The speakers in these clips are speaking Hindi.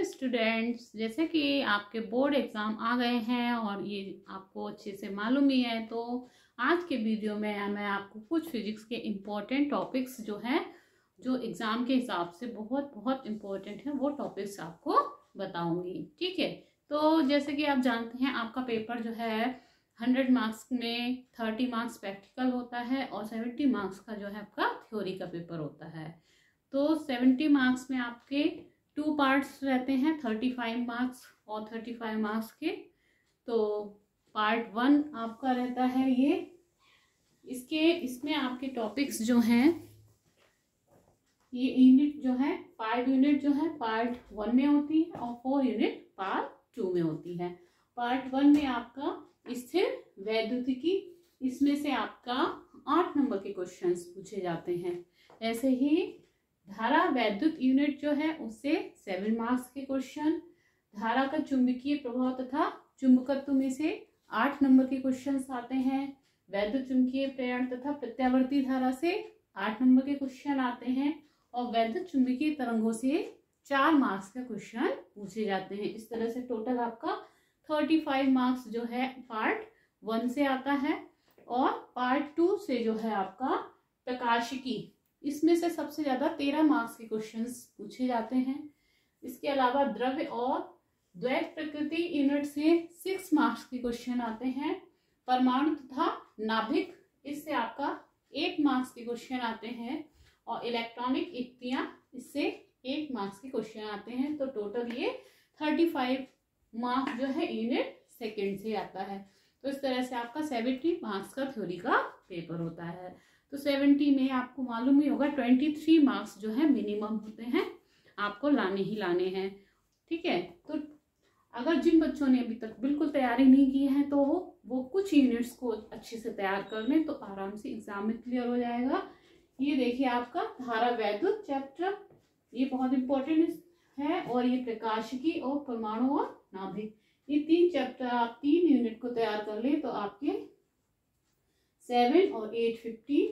स्टूडेंट्स, जैसे कि आपके बोर्ड एग्ज़ाम आ गए हैं और ये आपको अच्छे से मालूम ही है, तो आज के वीडियो में मैं आपको कुछ फिजिक्स के इम्पोर्टेंट टॉपिक्स जो हैं, जो एग्ज़ाम के हिसाब से बहुत बहुत इम्पोर्टेंट है, वो टॉपिक्स आपको बताऊंगी। ठीक है, तो जैसे कि आप जानते हैं आपका पेपर जो है 100 मार्क्स में 30 मार्क्स प्रैक्टिकल होता है और 70 मार्क्स का जो है आपका थ्योरी का पेपर होता है। तो 70 मार्क्स में आपके 2 पार्ट्स रहते हैं, 35 मार्क्स और 35 मार्क्स के। तो पार्ट 1 आपका रहता है इसमें आपके टॉपिक्स जो हैं, ये यूनिट जो है 5 यूनिट जो है पार्ट 1 में होती है और 4 यूनिट पार्ट 2 में होती है। पार्ट 1 में आपका स्थिर वैद्युतिकी, इसमें से आपका 8 नंबर के क्वेश्चंस पूछे जाते हैं। ऐसे ही धारा वैद्युत यूनिट जो है उससे 7 मार्क्स के क्वेश्चन, धारा का चुंबकीय प्रभाव तथा चुंबकत्व में से 8 नंबर के क्वेश्चंस आते हैं। वैद्युत चुंबकीय प्रेरण तथा प्रत्यावर्ती धारा से 8 नंबर के क्वेश्चन आते हैं और वैद्युत चुंबकीय तरंगों से 4 मार्क्स का क्वेश्चन पूछे जाते हैं। इस तरह से टोटल आपका 35 मार्क्स जो है पार्ट 1 से आता है और पार्ट 2 से जो है आपका प्रकाशिकी, इसमें से सबसे ज्यादा 13 मार्क्स के क्वेश्चंस पूछे जाते हैं। इसके अलावा द्रव्य और द्वैत प्रकृति यूनिट से 6 मार्क्स के क्वेश्चन आते हैं। परमाणु तथा नाभिक, इससे आपका 8 मार्क्स के क्वेश्चन आते हैं और इलेक्ट्रॉनिक युक्तियां, इससे 8 मार्क्स के क्वेश्चन आते हैं। तो टोटल ये 35 मार्क्स जो है यूनिट सेकेंड से आता है। तो इस तरह से आपका 70 मार्क्स का थ्योरी का पेपर होता है। तो 70 में आपको मालूम ही होगा 23 मार्क्स जो है मिनिमम होते हैं, आपको लाने ही लाने हैं। ठीक है, तो अगर जिन बच्चों ने अभी तक बिल्कुल तैयारी नहीं की है तो वो कुछ यूनिट्स को अच्छे से तैयार कर लें तो आराम से एग्जाम में क्लियर हो जाएगा। ये देखिए आपका धारा वैद्युत चैप्टर, ये बहुत इंपॉर्टेंट है, और ये प्रकाशिकी और परमाणु और नाभिक, ये 3 चैप्टर आप 3 यूनिट को तैयार कर ले तो आपके 7 और 8 15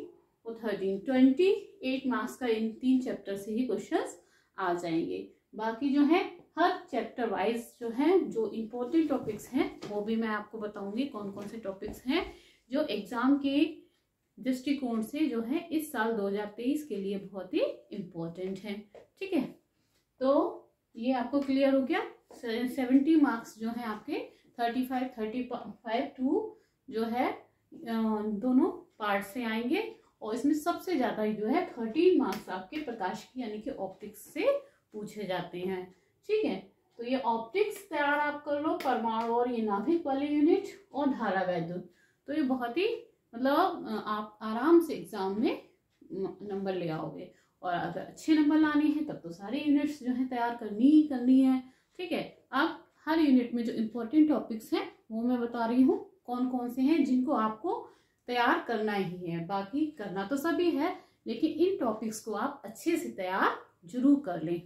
और 13 28 मार्क्स का इन 3 चैप्टर से ही क्वेश्चंस आ जाएंगे। बाकी जो है हर चैप्टर वाइज जो है जो इम्पोर्टेंट टॉपिक्स हैं वो भी मैं आपको बताऊंगी कौन कौन से टॉपिक्स हैं जो एग्जाम के दृष्टिकोण से जो है इस साल 2023 के लिए बहुत ही इम्पोर्टेंट है। ठीक है, तो ये आपको क्लियर हो गया। 70 मार्क्स जो है आपके 35 2 जो है दोनों पार्ट से आएंगे और इसमें सबसे ज्यादा जो है 13 मार्क्स आपके प्रकाशिकी यानी कि ऑप्टिक्स से पूछे जाते हैं। ठीक है, तो ये ऑप्टिक्स तैयार आप कर लो, परमाणु और ये नाभिक वाले यूनिट और धारा वैद्युत, तो ये बहुत ही मतलब आप आराम से एग्जाम में नंबर ले आओगे। और अगर अच्छे नंबर लाने हैं तब तो सारे यूनिट्स जो है तैयार करनी ही करनी है। ठीक है, अब हर यूनिट में जो इम्पोर्टेंट टॉपिक्स हैं वो मैं बता रही हूँ कौन कौन से हैं जिनको आपको तैयार करना ही है। बाकी करना तो सभी है, लेकिन इन टॉपिक्स को आप अच्छे से तैयार जरूर कर लें।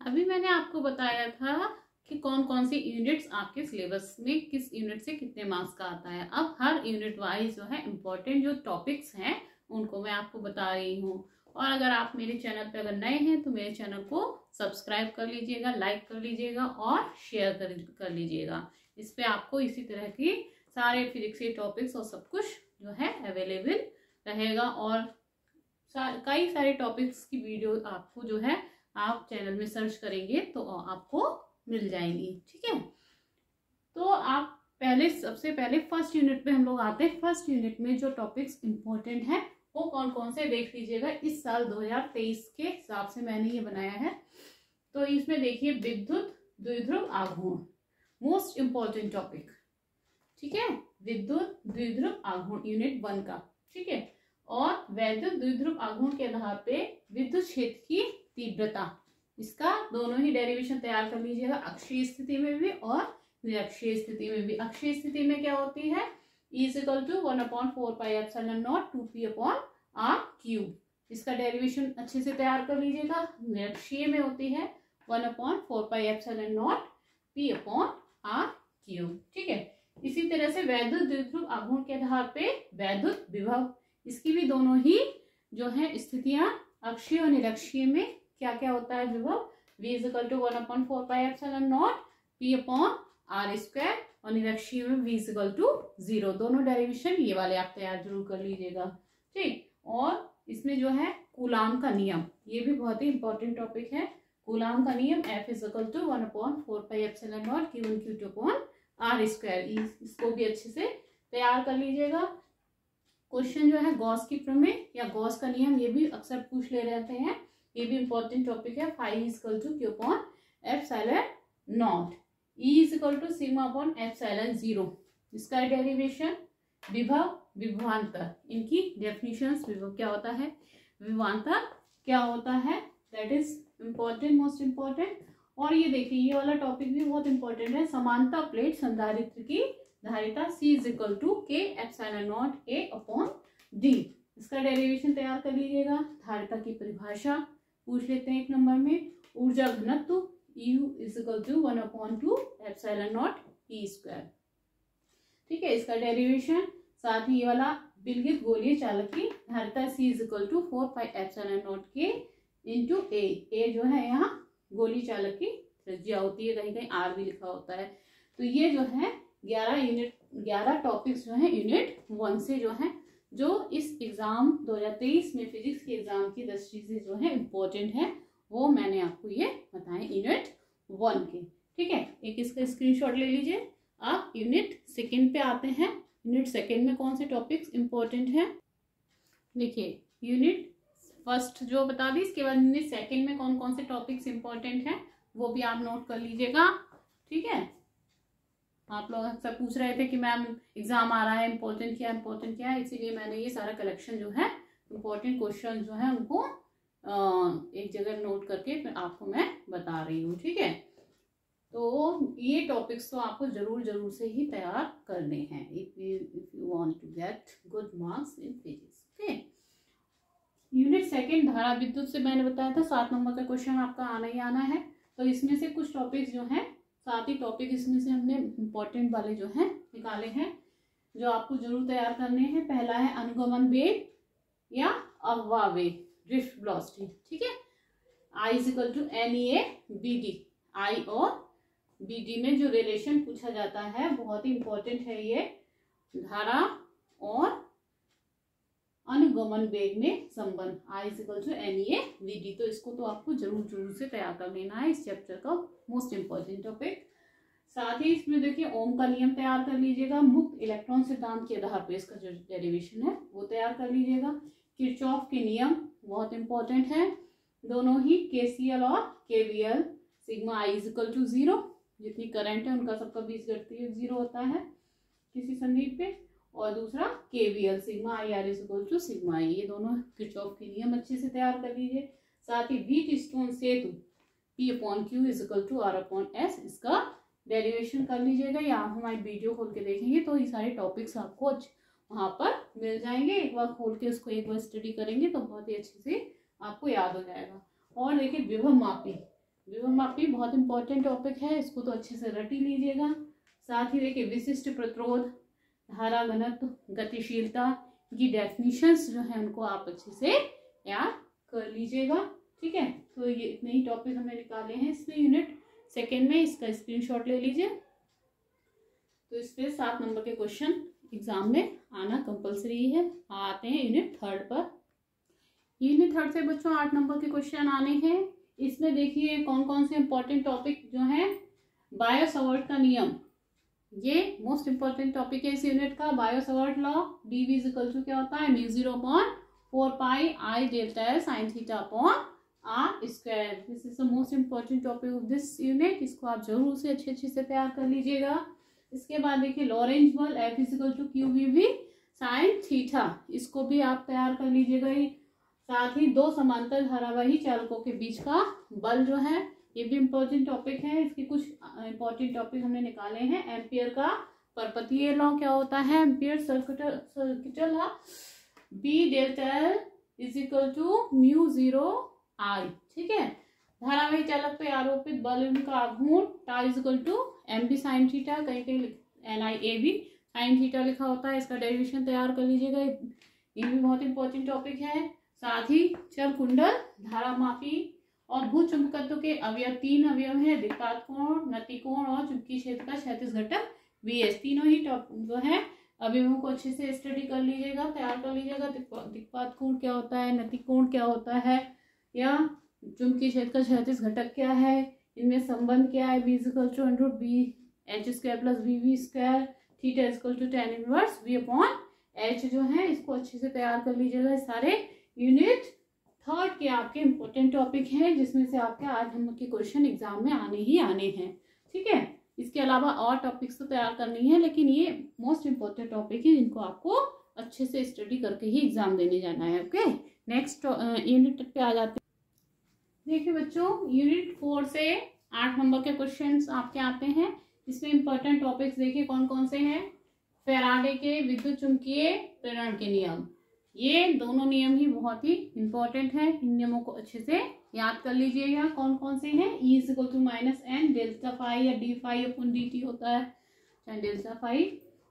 अभी मैंने आपको बताया था कि कौन कौन सी यूनिट्स आपके सिलेबस में किस यूनिट से कितने मार्क्स का आता है। अब हर यूनिट वाइज जो है इम्पोर्टेंट जो टॉपिक्स हैं उनको मैं आपको बता रही हूँ। और अगर आप मेरे चैनल पे अगर नए हैं तो मेरे चैनल को सब्सक्राइब कर लीजिएगा, लाइक कर लीजिएगा और शेयर कर लीजिएगा। इस पे आपको इसी तरह की सारे फिजिक्स के टॉपिक्स और सब कुछ जो है अवेलेबल रहेगा और कई सारे टॉपिक्स की वीडियो आपको जो है आप चैनल में सर्च करेंगे तो आपको मिल जाएंगी। ठीक है, तो आप सबसे पहले फर्स्ट यूनिट पे हम लोग आते हैं। फर्स्ट यूनिट में जो टॉपिक्स इंपॉर्टेंट हैं वो कौन कौन से देख लीजिएगा। इस साल 2023 के हिसाब से मैंने ये बनाया है। तो इसमें देखिए विद्युत द्विध्रुव आघूर्ण, मोस्ट इम्पॉर्टेंट टॉपिक। ठीक है, विद्युत द्विध्रुव आघूर्ण यूनिट 1 का। ठीक है, और वैद्युत द्विध्रुव आघूर्ण के आधार पे विद्युत क्षेत्र की तीव्रता, इसका दोनों ही डेरिवेशन तैयार कर लीजिएगा, अक्षीय स्थिति में भी और निरक्षीय स्थिति में भी। अक्षीय स्थिति में क्या होती है, E=1/4 πε0 2p/r³। इसका डेरिवेशन अच्छे से तैयार कर लीजिएगा। निरक्षीय में होती है 1/4 πε0 p/r³। ठीक है, इसी तरह से वैद्युत द्विध्रुव आघूर्ण के आधार पे वैद्युत विभव, इसकी भी दोनों ही जो है स्थितियां अक्षीय और निरक्षीय में क्या क्या होता है विभव v is equal to 1/4πε0 p upon r square और निरक्षीय में v इज इक्वल टू 0। दोनों डेरिवेशन ये वाले आप तैयार जरूर कर लीजिएगा, ठीक। और इसमें जो है कूलाम का नियम, ये भी बहुत ही इंपॉर्टेंट टॉपिक है। कूलाम का नियम F is equal to 1/4πε0 Q1 Q2 upon r square, इसको भी अच्छे से तैयार कर लीजिएगा। क्वेश्चन जो है गॉस की प्रमेय या गॉस का नियम, ये भी अक्सर पूछ ले रहते हैं, ये भी इंपॉर्टेंट टॉपिक है। Phi is equal to Q upon ε0, E is equal to sigma upon ε0। इसका डेरिवेशन विभव विभवांतर, इनकी डेफिनेशंस, विभव क्या होता है, विभवांतर क्या होता है, that is important, most important. और ये देखिए ये वाला टॉपिक भी बहुत इंपॉर्टेंट है, समानता प्लेट संधारित्र की धारिता C is equal to K ε0 A upon D। इसका डेरिवेशन तैयार कर लीजिएगा। धारिता की परिभाषा पूछ लेते हैं 1 नंबर में, ऊर्जा घनत्व U is equal to 1/2 ε0 E square, ठीक है। इसका डेरिवेशन, साथ ही ये वाला विलगित गोलीय चालक की धारिता C is equal to 4πε0 K into A जो है यहाँ गोली चालक की त्रिज्या होती है, कहीं कहीं R भी लिखा होता है। तो ये जो है 11 टॉपिक्स जो है यूनिट 1 से जो है, जो इस एग्जाम 2023 में फिजिक्स के एग्जाम की दृष्टि से जो है इम्पोर्टेंट है, वो मैंने आपको ये बताए यूनिट 1 के, ठीक है। एक इसका स्क्रीनशॉट ले लीजिए। आप यूनिट 2 पे आते हैं। यूनिट 2 में कौन से टॉपिक्स इम्पोर्टेंट हैं, देखिए यूनिट 1 जो बता दी, इसके बाद यूनिट 2 में कौन कौन से टॉपिक्स इम्पोर्टेंट हैं वो भी आप नोट कर लीजिएगा, ठीक है। आप लोग अक्सर पूछ रहे थे कि मैम एग्जाम आ रहा है, इम्पोर्टेंट क्या है, इसीलिए मैंने ये सारा कलेक्शन जो है इम्पोर्टेंट क्वेश्चन जो है उनको एक जगह नोट करके फिर आपको मैं बता रही हूँ, ठीक है। तो ये टॉपिक्स तो आपको जरूर से ही तैयार करने हैं if you want to get good marks in physics, okay. Unit 2 धारा विद्युत से मैंने बताया था 7 नंबर का क्वेश्चन आपका आना ही आना है। तो इसमें से कुछ टॉपिक्स जो हैं, 7 ही टॉपिक इसमें से हमने इम्पोर्टेंट वाले जो हैं निकाले हैं, जो आपको जरूर तैयार करने हैं। पहला है अनुगमन वेग या अववाह वेग, ड्रिफ्ट वेलोसिटी, ठीक है। I is equal to NEA BD, I और BD में जो रिलेशन पूछा जाता है बहुत ही इंपॉर्टेंट है ये, धारा और अनुगमन वेग में संबंध, I is equal to NEA BD। तो इसको तो आपको जरूर से तैयार कर लेना है, इस चैप्टर का मोस्ट इम्पोर्टेंट टॉपिक। साथ ही इसमें देखिए ओम का नियम तैयार कर लीजिएगा, मुक्त इलेक्ट्रॉन सिद्धांत के आधार पर इसका जो डेरिवेशन है वो तैयार कर लीजिएगा। किरचॉफ के नियम बहुत इंपॉर्टेंट है, दोनों ही KCL और KVL। Sigma I is equal to 0, जितनी करंट है उनका सबका बीजगणितीय 0 होता है किसी संदीप पे, और दूसरा KVL sigma IR is equal to sigma I। ये दोनों किरचॉफ के नियम अच्छे से तैयार कर लीजिए। साथ ही व्हीटस्टोन सेतु P upon Q is equal to R upon S, इसका डेरिवेशन कर लीजिएगा, या आप हमारी वीडियो खोल के देखेंगे तो ये सारे टॉपिक्स आपको वहाँ पर मिल जाएंगे। एक बार खोल के उसको एक बार स्टडी करेंगे तो बहुत ही अच्छे से आपको याद हो जाएगा। और देखिए विभव मापी बहुत इंपॉर्टेंट टॉपिक है, इसको तो अच्छे से रट ही लीजिएगा। साथ ही देखिए विशिष्ट प्रतिरोध, धारा घनत्व, गतिशीलता की डेफिनेशंस जो है उनको आप अच्छे से याद कर लीजिएगा, ठीक है। तो ये इतने ही टॉपिक हमने निकाले हैं इसमें यूनिट 2 में, इसका स्क्रीनशॉट ले लीजिए। तो इस पे 7 नंबर के क्वेश्चन एग्जाम में आना कंपलसरी है। आते हैं यूनिट 3 पर। यूनिट 3 से बच्चों 8 नंबर के क्वेश्चन आने हैं। इसमें देखिए कौन कौन से इंपॉर्टेंट टॉपिक जो हैं, बायो-सावर्ट का नियम, ये मोस्ट इंपॉर्टेंट टॉपिक है इस यूनिट का। Biot Savart law, dV is equal to क्या होता है, μ0 upon 4 I delta L sine theta upon R square. This is the most important topic of this unit, इसको आप जरूर से अच्छे से तैयार कर लीजिएगा। इसके बाद देखिए लॉरेंज बल F is equal to QVV sine theta, इसको भी आप तैयार कर लीजिएगा। साथ ही 2 समांतर धारावाही चालकों के बीच का बल जो है, ये भी इम्पोर्टेंट टॉपिक है। इसके कुछ इम्पोर्टेंट टॉपिक हमने निकाले हैं। एम्पियर का परपथीय लॉ क्या होता है, ampere circuital law, B delta L is equal to μ0 I, ठीक है। धारावाही चालक पे आरोपित बल उनका आघूर्ण tau is equal to mb sine theta, कहीं कहीं NIAB साइन थीटा लिखा होता है, इसका डेरिवेशन तैयार कर लीजिएगा, ये भी बहुत इंपॉर्टेंट टॉपिक है। साथ ही चर कुंडल धारा मापी और भूचुंबकत्व के अवयव 3 अवयव है, दिक्पात कोण, नतिकोण और चुंबकीय क्षेत्र का क्षैतिज घटक VS। तीनों ही जो है अवयवों को अच्छे से स्टडी कर लीजिएगा, तैयार कर लीजिएगा। दिक्पात कोण क्या होता है, नतिकोण क्या होता है, या चुंबकीय क्षेत्र का क्षैतिज घटक क्या है, इनमें संबंध क्या है, B = √BH² + VV², theta = tan inverse V/H जो है, इसको अच्छे से तैयार कर लीजिएगा। सारे यूनिट 3 के आपके इम्पोर्टेंट टॉपिक हैं, जिसमें से आपके आज हम के क्वेश्चन एग्जाम में आने ही आने हैं। ठीक है, इसके अलावा और टॉपिक्स तो तैयार करनी है, लेकिन ये मोस्ट इम्पोर्टेंट टॉपिक है जिनको आपको अच्छे से स्टडी करके ही एग्जाम देने जाना है। ओके, नेक्स्ट यूनिट पे आ जाते हैं। देखिए बच्चों, यूनिट 4 से 8 नंबर के क्वेश्चंस आपके आते हैं। इसमें इंपॉर्टेंट टॉपिक्स देखिए कौन कौन से हैं। फैराडे के विद्युत चुंबकीय प्रेरण के नियम, ये दोनों नियम ही बहुत ही इंपॉर्टेंट है। इन नियमों को अच्छे से याद कर लीजिएगा। कौन कौन से हैं, E = -n डेल्टा फाई या d∅/dt होता है, चाहे delta phi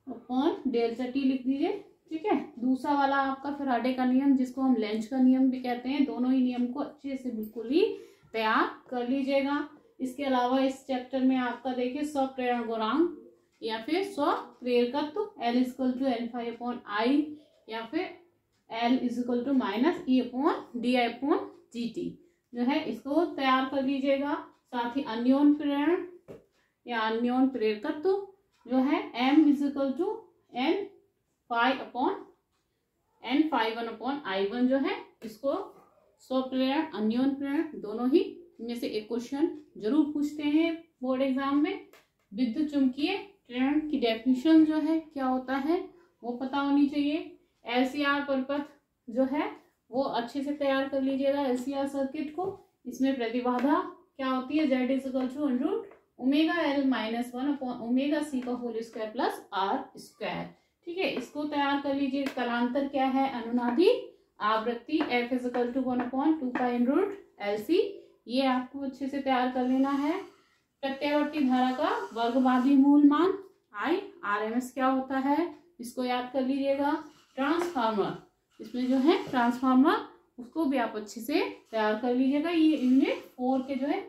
upon delta t लिख दीजिए। ठीक है, दूसरा वाला आपका फैराडे का नियम, जिसको हम लेंज का नियम भी कहते हैं। दोनों ही नियम को अच्छे से बिल्कुल ही तैयार कर लीजिएगा। इसके अलावा इस चैप्टर में आपका देखिए स्वप्रेरण गुणांक या फिर स्वप्रेरकत्व L = N∅/I या फिर L = -E/dI/dt जो है, इसको तैयार कर लीजिएगा। साथ ही अन्योन प्रेरण या अन्योन प्रेरकत्व जो है M = N∅1/I1 जो है, इसको स्वप्रेरण अन्योन प्रेरण दोनों ही इनमें से एक क्वेश्चन जरूर पूछते हैं बोर्ड एग्जाम में। विद्युत चुंबकीय प्रेरण की डेफिनेशन जो है क्या होता है वो पता होनी चाहिए। LCR परिपथ जो है वो अच्छे से तैयार कर लीजिएगा LCR सर्किट को। इसमें प्रतिबाधा क्या होती है, Z = √ωL - 1/ωc² + R²। ठीक है, इसको तैयार कर लीजिए। कलांतर क्या है, अनुनादी आवृत्ति F = 1/2π√LC, ये आपको अच्छे से तैयार कर लेना है। प्रत्यावर्ती धारा का वर्गवादी मूल मान I, RMS क्या होता है, इसको याद कर लीजिएगा। ट्रांसफार्मर, इसमें जो है ट्रांसफार्मर, उसको भी आप अच्छे से तैयार कर लीजिएगा। ये यूनिट 4 के जो है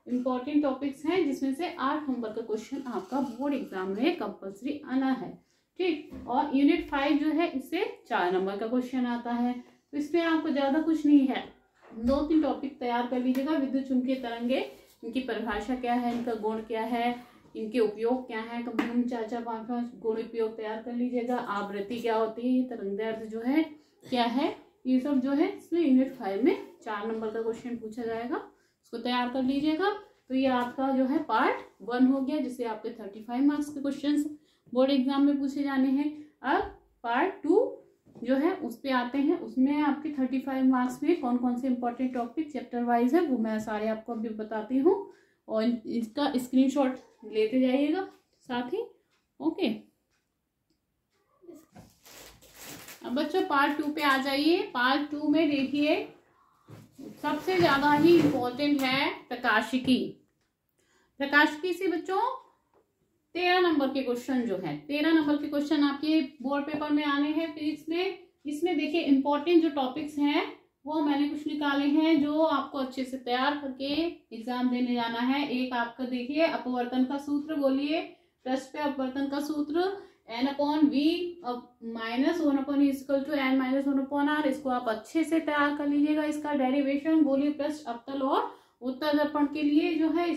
इंपॉर्टेंट टॉपिक्स हैं, जिसमें से 8 नंबर का क्वेश्चन आपका बोर्ड एग्जाम में कंपल्सरी आना है। ठीक, और यूनिट 5 जो है, इससे 4 नंबर का क्वेश्चन आता है। तो इसमें आपको ज्यादा कुछ नहीं है, 2-3 टॉपिक तैयार कर लीजिएगा। विद्युत चुंबकीय तरंगे, इनकी परिभाषा क्या है, इनका गुण क्या है, इनके उपयोग क्या है, कम से कम 4-5 गुण उपयोग तैयार कर लीजिएगा। आवृत्ति क्या होती है, तरंगदैर्घ्य जो है क्या है, ये सब जो है इसमें यूनिट 5 में 4 नंबर का क्वेश्चन पूछा जाएगा, उसको तैयार कर लीजिएगा। तो ये आपका जो है पार्ट 1 हो गया, जिससे आपके 35 मार्क्स के क्वेश्चन बोर्ड एग्जाम में पूछे जाने हैं। अब पार्ट 2 जो है उस पे आते हैं। उसमें आपके 35 मार्क्स में कौन कौन से इंपॉर्टेंट टॉपिक चैप्टर वाइज है वो मैं सारे आपको अभी बताती हूँ, और इसका स्क्रीनशॉट लेते जाइएगा साथ ही। ओके, अब बच्चों पार्ट 2 पे आ जाइए। पार्ट 2 में देखिए सबसे ज्यादा ही इम्पोर्टेंट है प्रकाशिकी। प्रकाशिकी से बच्चों 13 नंबर के क्वेश्चन जो है, 13 नंबर के क्वेश्चन आपके बोर्ड पेपर में आने हैं फिजिक्स में। इसमें देखिए इंपॉर्टेंट जो टॉपिक्स हैं वो मैंने कुछ निकाले हैं, जो आपको अच्छे से तैयार करके एग्जाम देने जाना है। एक आपका देखिए अपवर्तन का सूत्र, बोलिए पृष्ठ पे अपवर्तन का सूत्र N/V -1/E = N-1/R। इसको आप अच्छे से तैयार कर लीजिएगा। इसका डेरिवेशन बोलिए पृष्ठ अवतल और उत्तल दर्पण के लिए जो है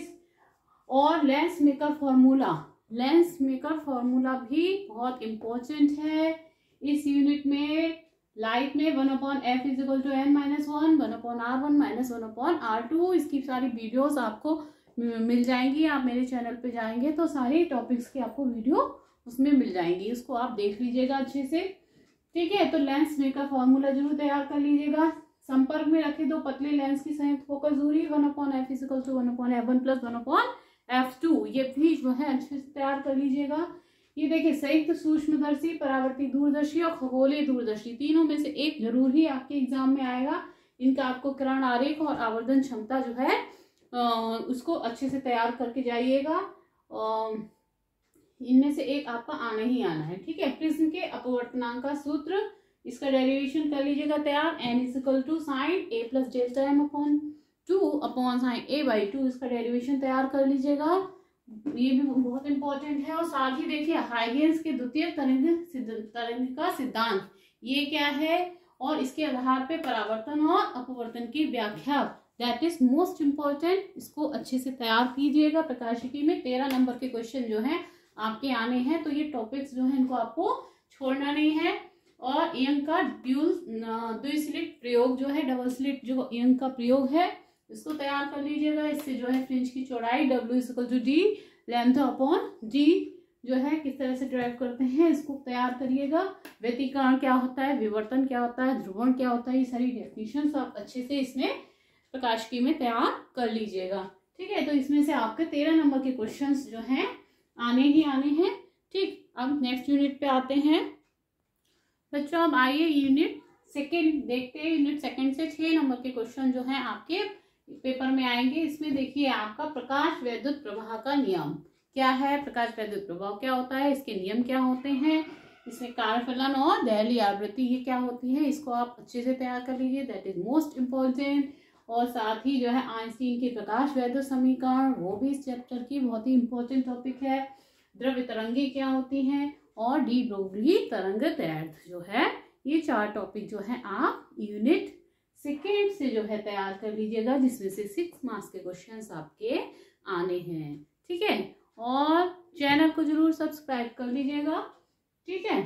और lens maker formula, lens maker formula भी बहुत इंपॉर्टेंट है इस यूनिट में। लाइट में 1/F = N-1, 1/R1 - 1/R2। इसकी सारी वीडियोस आपको मिल जाएंगी। आप मेरे चैनल पे जाएंगे तो सारे टॉपिक्स की आपको वीडियो उसमें मिल जाएंगी, उसको आप देख लीजिएगा अच्छे से। ठीक है, तो लेंस मेकर फॉर्मूला जरूर तैयार कर लीजिएगा। संपर्क में रखे दो पतले लेंस की संयुक्त फोकस दूरी 1/F = 1/F1 + 1/F2, ये भी जो है अच्छे से तैयार कर लीजिएगा। ये देखिए संयुक्त सूक्ष्मदर्शी, परावर्ती दूरदर्शी और खगोलीय दूरदर्शी, तीनों में से एक जरूर ही आपके एग्जाम में आएगा। इनका आपको किरण आरेख और आवर्धन क्षमता जो है उसको अच्छे से तैयार करके जाइएगा। इनमें से एक आपका आना ही आना है। ठीक है, प्रिज्म के अपवर्तनांक का सूत्र, इसका डेरिवेशन कर लीजिएगा तैयार। N = sin A + Δm/2 2/sin a/2 इसका डेरिवेशन तैयार कर लीजिएगा, ये भी बहुत इंपॉर्टेंट है। और साथ ही देखिए हाइगेंस के द्वितीय तरंग का सिद्धांत, ये क्या है, और इसके आधार पे परावर्तन और अपवर्तन की व्याख्या, दैट इज मोस्ट इम्पोर्टेंट। इसको अच्छे से तैयार कीजिएगा। प्रकाशिकी में 13 नंबर के क्वेश्चन जो है आपके आने हैं, तो ये टॉपिक्स जो है इनको आपको छोड़ना नहीं है। और यंग का द्विस्लिट प्रयोग जो है, डबल स्लिट जो यंग का प्रयोग है, इसको तैयार कर लीजिएगा। इससे जो है फ्रिंज की चौड़ाई W=D, लेंथ अपॉन D जो है किस तरह से ड्राइव करते हैं, इसको तैयार करिएगा। व्यतिकरण क्या होता है, विवर्तन क्या होता है, ध्रुवण क्या होता है, ये सारी डेफिनेशंस आप अच्छे से इसमें प्रकाशिकी में तैयार कर लीजिएगा। ठीक है, तो इसमें से आपके 13 नंबर के क्वेश्चंस जो हैं आने ही आने हैं। ठीक, अब नेक्स्ट यूनिट पे आते हैं बच्चों। अब आइए यूनिट सेकेंड देखते हैं। यूनिट सेकेंड से 6 नंबर के क्वेश्चन जो है आपके पेपर में आएंगे। इसमें देखिए आपका प्रकाश वैद्युत प्रवाह का नियम क्या है, प्रकाश वैद्युत प्रभाव क्या होता है, इसके नियम क्या होते हैं, इसमें कार्यफलन और दहली आवृत्ति ये क्या होती है, इसको आप अच्छे से तैयार कर लीजिए, दैट इज मोस्ट इम्पोर्टेंट। और साथ ही जो है आइंस्टीन के प्रकाश वैद्युत समीकरण, वो भी इस चैप्टर की बहुत ही इंपॉर्टेंट टॉपिक है। द्रव्य तरंगे क्या होती हैं, और डी ब्रोगली तरंग दैर्ध्य जो है, ये 4 टॉपिक जो है आप यूनिट सेकेंड से जो है तैयार कर लीजिएगा, जिसमें से 6 मार्क्स के क्वेश्चंस आपके आने हैं। ठीक है, और चैनल को जरूर सब्सक्राइब कर लीजिएगा। ठीक है,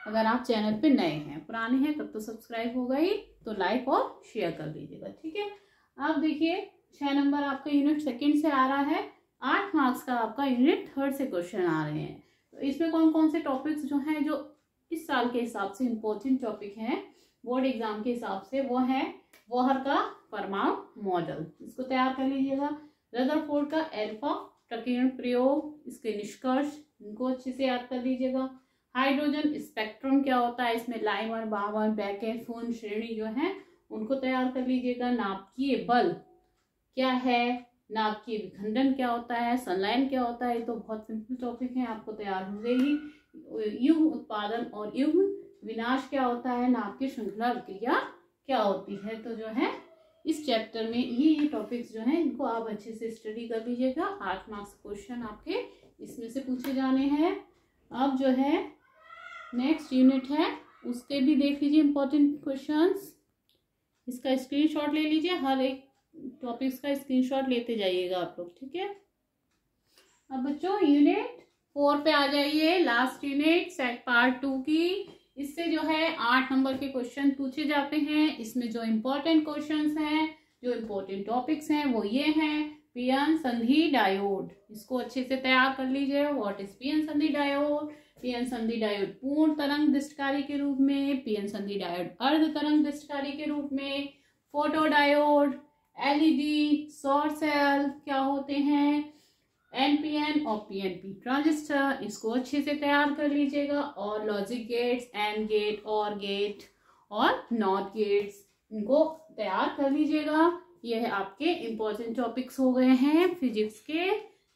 अगर आप चैनल पे नए हैं, पुराने हैं तब तो सब्सक्राइब होगा ही, तो लाइक और शेयर कर लीजिएगा। ठीक है, अब देखिए 6 नंबर आपका यूनिट सेकेंड से आ रहा है, 8 मार्क्स का आपका यूनिट थर्ड से क्वेश्चन आ रहे हैं। तो इसमें कौन कौन से टॉपिक्स जो हैं जो इस साल के हिसाब से इम्पोर्टेंट टॉपिक हैं बोर्ड एग्जाम के हिसाब से, वो है बोहर का परमाणु मॉडल, इसको तैयार कर लीजिएगा। रदरफोर्ड का एल्फा प्रकीर्ण प्रयोग, इसके निष्कर्ष, इनको अच्छे से याद कर लीजिएगा। हाइड्रोजन स्पेक्ट्रम क्या होता है, इसमें लाइमर, बावर, बेकेट, फून श्रेणी जो है उनको तैयार कर लीजिएगा। नाभिकीय बल क्या है, नाभिकीय विखंडन क्या होता है, संलयन क्या होता है, ये तो बहुत सिंपल टॉपिक है, आपको तैयार हो जाएगी। युग्म उत्पादन और युग्म विनाश क्या होता है, नाभिकीय श्रृंखला क्रिया क्या होती है। तो जो है इस चैप्टर में ये टॉपिक्स जो हैं इनको आप अच्छे से स्टडी कर लीजिएगा। 8 मार्क्स क्वेश्चन आपके इसमें से पूछे जाने हैं। अब जो है नेक्स्ट यूनिट है, उसके भी देख लीजिए इंपॉर्टेंट क्वेश्चंस, इसका स्क्रीनशॉट ले लीजिए, हर एक टॉपिक्स का स्क्रीनशॉट लेते जाइएगा आप लोग। ठीक है, अब बच्चों यूनिट 4 पे आ जाइए, लास्ट यूनिट पार्ट 2 की। इससे जो है 8 नंबर के क्वेश्चन पूछे जाते हैं। इसमें जो इम्पोर्टेंट क्वेश्चंस हैं, जो इम्पोर्टेंट टॉपिक्स हैं, वो ये हैं। पीएन संधि डायोड, इसको अच्छे से तैयार कर लीजिए। व्हाट इज पीएन संधि डायोड, पीएन संधि डायोड पूर्ण तरंग दृष्टकारी के रूप में, पीएन संधि डायोड अर्ध तरंग दृष्टकारी के रूप में, फोटो डायोड, एलईडी, सौर सेल क्या होते हैं, एनपीएन और पीएनपी ट्रांजिस्टर, इसको अच्छे से तैयार कर लीजिएगा। और लॉजिक गेट्स, एंड गेट, और गेट और नॉट गेट्स, इनको तैयार कर लीजिएगा। ये आपके इम्पोर्टेंट टॉपिक्स हो गए हैं फिजिक्स के,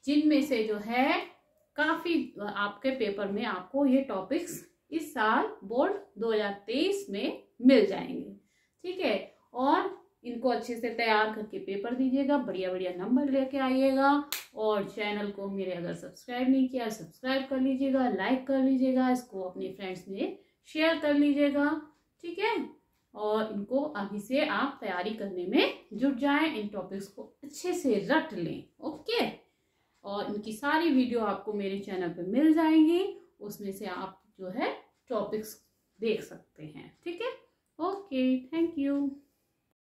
जिनमें से जो है काफी आपके पेपर में आपको ये टॉपिक्स इस साल बोर्ड 2023 में मिल जाएंगे। ठीक है, और इनको अच्छे से तैयार करके पेपर दीजिएगा, बढ़िया बढ़िया नंबर लेके आइएगा। और चैनल को मेरे अगर सब्सक्राइब नहीं किया, सब्सक्राइब कर लीजिएगा, लाइक कर लीजिएगा, इसको अपने फ्रेंड्स में शेयर कर लीजिएगा। ठीक है, और इनको अभी से आप तैयारी करने में जुट जाएं, इन टॉपिक्स को अच्छे से रट लें। ओके, और इनकी सारी वीडियो आपको मेरे चैनल पे मिल जाएंगी, उसमें से आप जो है टॉपिक्स देख सकते हैं। ठीक है, ओके, थैंक यू।